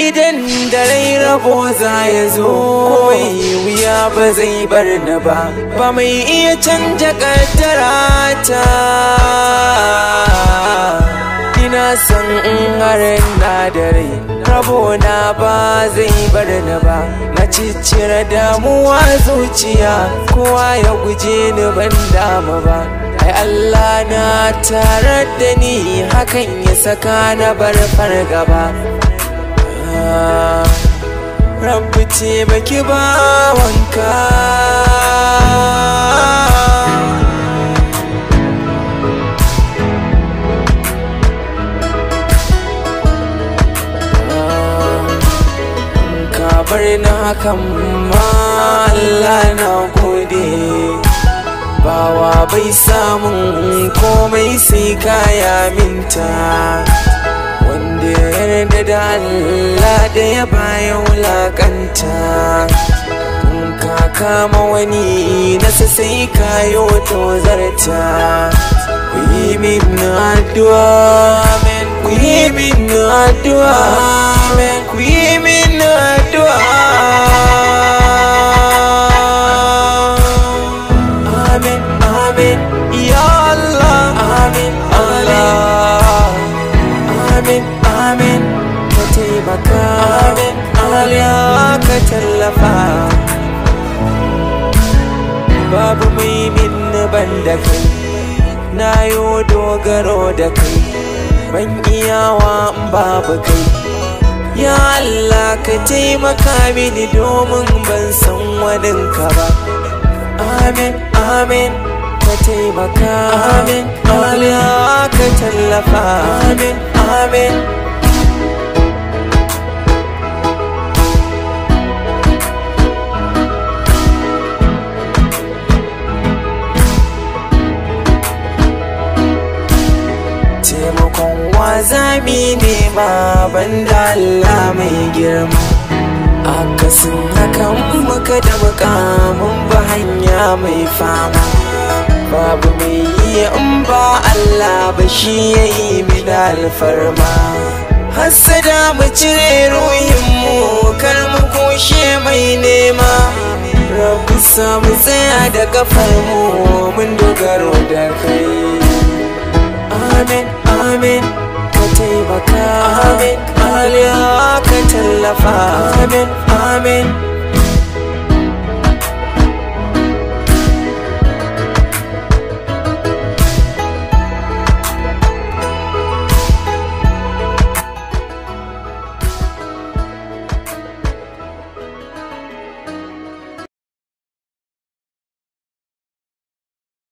idan da rai rabo za ya zo koyi wuya ba zai bar ni ba mai iya canja kaddara ta. Ina san in har na da rai rabo na ba zai bar ni ba, na ciccire damuwa zuciya kowa ya guje ni ban damu ba. Ai Allah na tare da ni hakan ya saka na bar fargaba. Rabbi taimaki bawanka, ka bar ni hakan ma Allah na gode. Bawa bai samun komai sai kaya minta, wanda ya yarda da Allah da ya baya wulakanta. In ka kama wani nasa sai kayo tozarta. Ku yi min addu'a, amen. Ku yi min addu'a, amen. Ku yi min addu'a, amen, amen. Ya Allah, amen, Allah. Amin, amin, ka taimaka, amin, Allah ka tallafa. Babu mai min ban da kai, na yo dogaro da kai, ban iyawa in babu kai. Ya Allah ka taimaka mini domin ban san waninka ba. Amin, amin, ka taimaka, amin, Allah ka tallafa, amin, amin. Taimakon wazami ne ma banda Allah mai girma, akasin hakan muka da mukamin ba hanya mai fama. Babu mai yi in ba Allah ba, shi ya yi min alfarma. Hassada mu cire ruhinmu kar mu kushe mai nema. Rabbi samu tsaya da kafarmu mun dogaro da kai. Amin, amin, ka taimaka, amin, Allah ka tallafa, amin, amin.